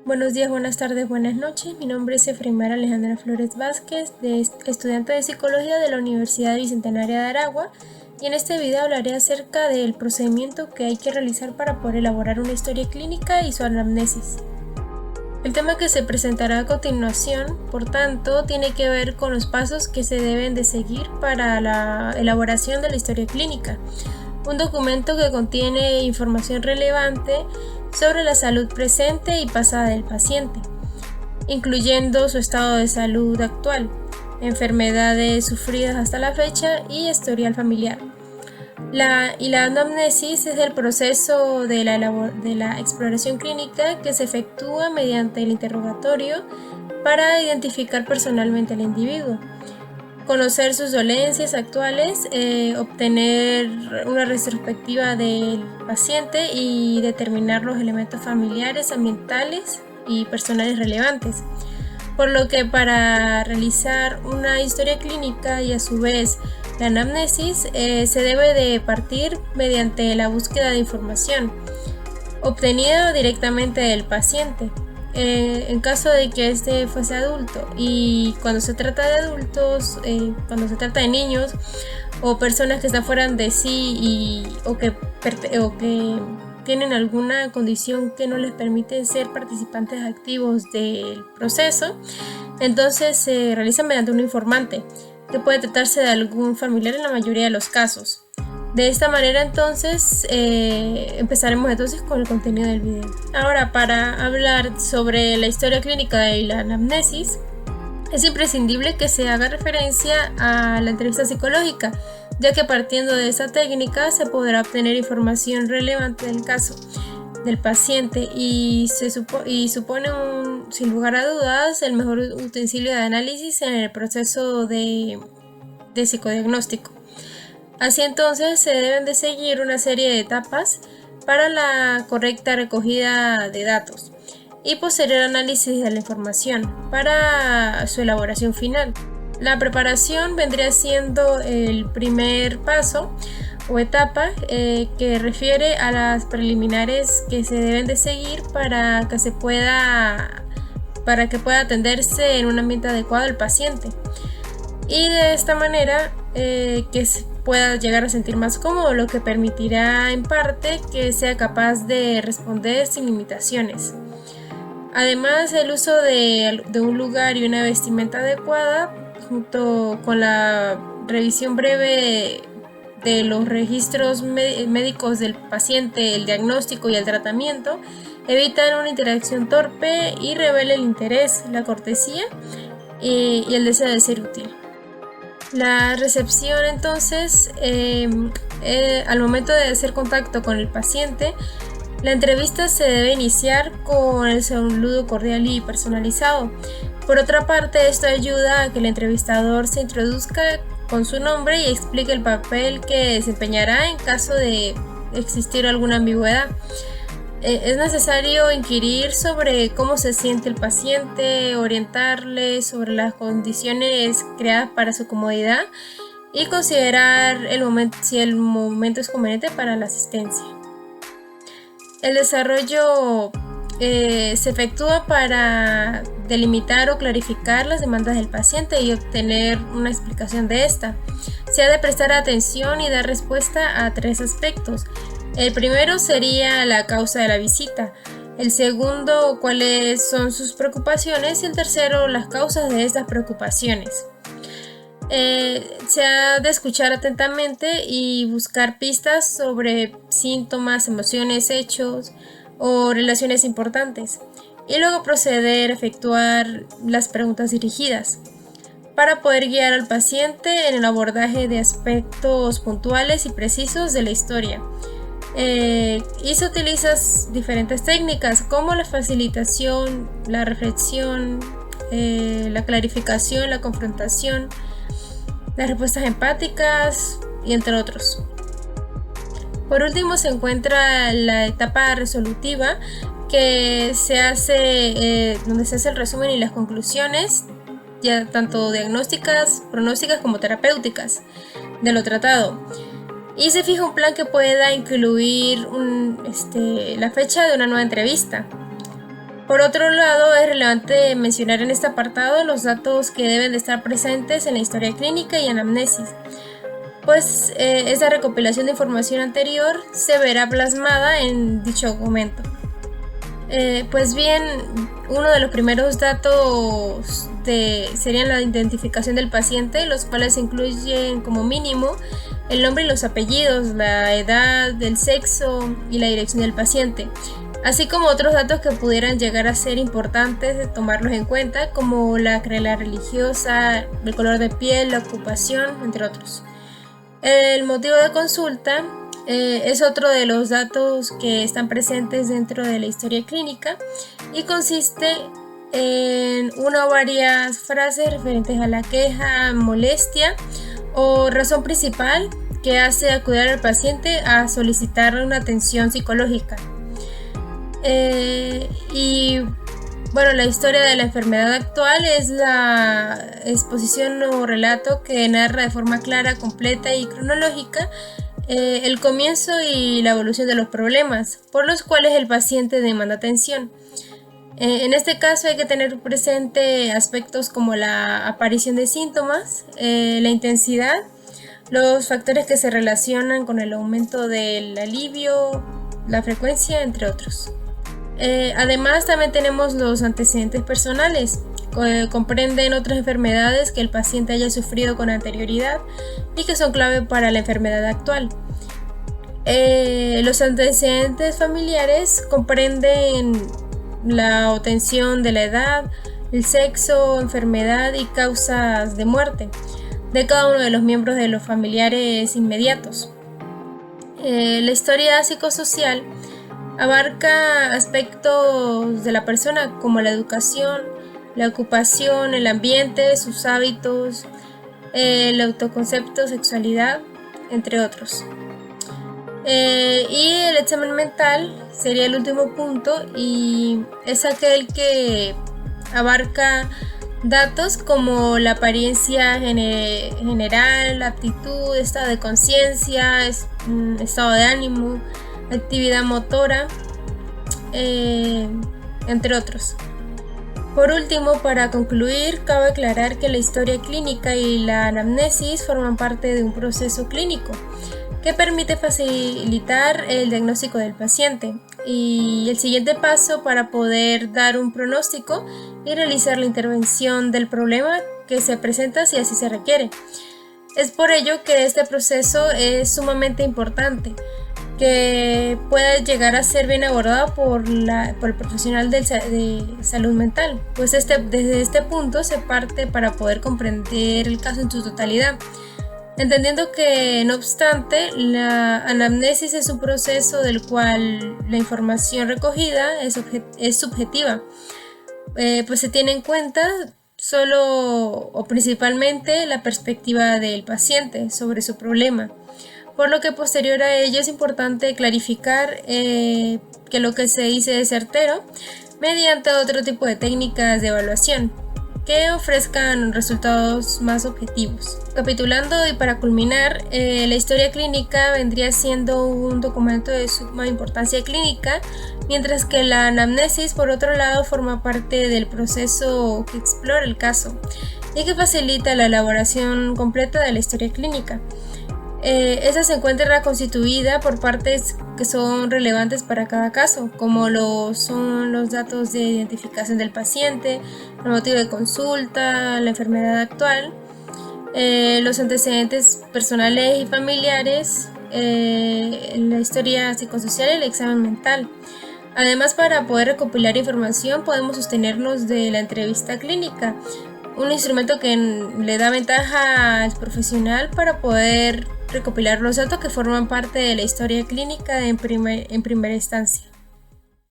Buenos días, buenas tardes, buenas noches. Mi nombre es Efraimar Alejandra Flores Vázquez, estudiante de Psicología de la Universidad Bicentenaria de Aragua, y en este video hablaré acerca del procedimiento que hay que realizar para poder elaborar una historia clínica y su anamnesis. El tema que se presentará a continuación, por tanto, tiene que ver con los pasos que se deben de seguir para la elaboración de la historia clínica, un documento que contiene información relevante sobre la salud presente y pasada del paciente, incluyendo su estado de salud actual, enfermedades sufridas hasta la fecha y historial familiar. La anamnesis es el proceso de la exploración clínica que se efectúa mediante el interrogatorio para identificar personalmente al individuo, conocer sus dolencias actuales, obtener una retrospectiva del paciente y determinar los elementos familiares, ambientales y personales relevantes. Por lo que para realizar una historia clínica y a su vez la anamnesis se debe de partir mediante la búsqueda de información obtenida directamente del paciente. En caso de que este fuese adulto, y cuando se trata de adultos, cuando se trata de niños o personas que están fuera de sí o que tienen alguna condición que no les permite ser participantes activos del proceso, entonces se realiza mediante un informante, que puede tratarse de algún familiar en la mayoría de los casos. De esta manera entonces empezaremos entonces con el contenido del video. Ahora, para hablar sobre la historia clínica y la anamnesis, es imprescindible que se haga referencia a la entrevista psicológica, ya que partiendo de esa técnica se podrá obtener información relevante del caso del paciente y supone sin lugar a dudas el mejor utensilio de análisis en el proceso de psicodiagnóstico. Así entonces se deben de seguir una serie de etapas para la correcta recogida de datos y posterior análisis de la información para su elaboración final. La preparación vendría siendo el primer paso o etapa que refiere a las preliminares que se deben de seguir para que pueda atenderse en un ambiente adecuado al paciente, y de esta manera que se pueda llegar a sentir más cómodo, lo que permitirá en parte que sea capaz de responder sin limitaciones. Además, el uso de un lugar y una vestimenta adecuada, junto con la revisión breve de los registros médicos del paciente, el diagnóstico y el tratamiento, evitan una interacción torpe y revela el interés, la cortesía y el deseo de ser útil. La recepción entonces, al momento de hacer contacto con el paciente, la entrevista se debe iniciar con el saludo cordial y personalizado. Por otra parte, esto ayuda a que el entrevistador se introduzca con su nombre y explique el papel que desempeñará en caso de existir alguna ambigüedad. Es necesario inquirir sobre cómo se siente el paciente, orientarle sobre las condiciones creadas para su comodidad y considerar si el momento es conveniente para la asistencia. El desarrollo se efectúa para delimitar o clarificar las demandas del paciente y obtener una explicación de esta. Se ha de prestar atención y dar respuesta a 3 aspectos. El primero sería la causa de la visita, el segundo cuáles son sus preocupaciones y el tercero las causas de estas preocupaciones. Se ha de escuchar atentamente y buscar pistas sobre síntomas, emociones, hechos o relaciones importantes, y luego proceder a efectuar las preguntas dirigidas para poder guiar al paciente en el abordaje de aspectos puntuales y precisos de la historia. Y se utilizan diferentes técnicas como la facilitación, la reflexión, la clarificación, la confrontación, las respuestas empáticas y entre otros. Por último se encuentra la etapa resolutiva, que se hace donde se hace el resumen y las conclusiones, ya tanto diagnósticas, pronósticas como terapéuticas de lo tratado. Y se fija un plan que pueda incluir la fecha de una nueva entrevista. Por otro lado, es relevante mencionar en este apartado los datos que deben de estar presentes en la historia clínica y anamnesis, pues esa recopilación de información anterior se verá plasmada en dicho documento. Pues bien, uno de los primeros datos serían la identificación del paciente, los cuales incluyen como mínimo el nombre y los apellidos, la edad, el sexo y la dirección del paciente, así como otros datos que pudieran llegar a ser importantes de tomarlos en cuenta, como la creencia religiosa, el color de piel, la ocupación, entre otros. El motivo de consulta es otro de los datos que están presentes dentro de la historia clínica y consiste en una o varias frases referentes a la queja, molestia o razón principal que hace acudir al paciente a solicitar una atención psicológica. Y bueno, la historia de la enfermedad actual es la exposición o relato que narra de forma clara, completa y cronológica el comienzo y la evolución de los problemas por los cuales el paciente demanda atención. En este caso hay que tener presente aspectos como la aparición de síntomas, la intensidad, los factores que se relacionan con el aumento del alivio, la frecuencia, entre otros. Además también tenemos los antecedentes personales, comprenden otras enfermedades que el paciente haya sufrido con anterioridad y que son clave para la enfermedad actual. Los antecedentes familiares comprenden la obtención de la edad, el sexo, enfermedad y causas de muerte de cada uno de los miembros de los familiares inmediatos. La historia psicosocial abarca aspectos de la persona como la educación, la ocupación, el ambiente, sus hábitos, el autoconcepto, sexualidad, entre otros. Y el examen mental sería el último punto y es aquel que abarca datos como la apariencia general, la aptitud, estado de conciencia, estado de ánimo, actividad motora, entre otros. Por último, para concluir, cabe aclarar que la historia clínica y la anamnesis forman parte de un proceso clínico que permite facilitar el diagnóstico del paciente y el siguiente paso para poder dar un pronóstico y realizar la intervención del problema que se presenta si así se requiere. Es por ello que este proceso es sumamente importante, que pueda llegar a ser bien abordado por el profesional de salud mental, pues desde este punto se parte para poder comprender el caso en su totalidad, entendiendo que, no obstante, la anamnesis es un proceso del cual la información recogida es subjetiva, pues se tiene en cuenta solo o principalmente la perspectiva del paciente sobre su problema, por lo que posterior a ello es importante clarificar que lo que se dice es certero mediante otro tipo de técnicas de evaluación que ofrezcan resultados más objetivos. Capitulando y para culminar, la historia clínica vendría siendo un documento de suma importancia clínica, mientras que la anamnesis, por otro lado, forma parte del proceso que explora el caso y que facilita la elaboración completa de la historia clínica. Esta se encuentra constituida por partes que son relevantes para cada caso, como son los datos de identificación del paciente, el motivo de consulta, la enfermedad actual, los antecedentes personales y familiares, la historia psicosocial y el examen mental. Además, para poder recopilar información podemos sostenernos de la entrevista clínica, un instrumento que le da ventaja al profesional para poder recopilar los datos que forman parte de la historia clínica en primera instancia.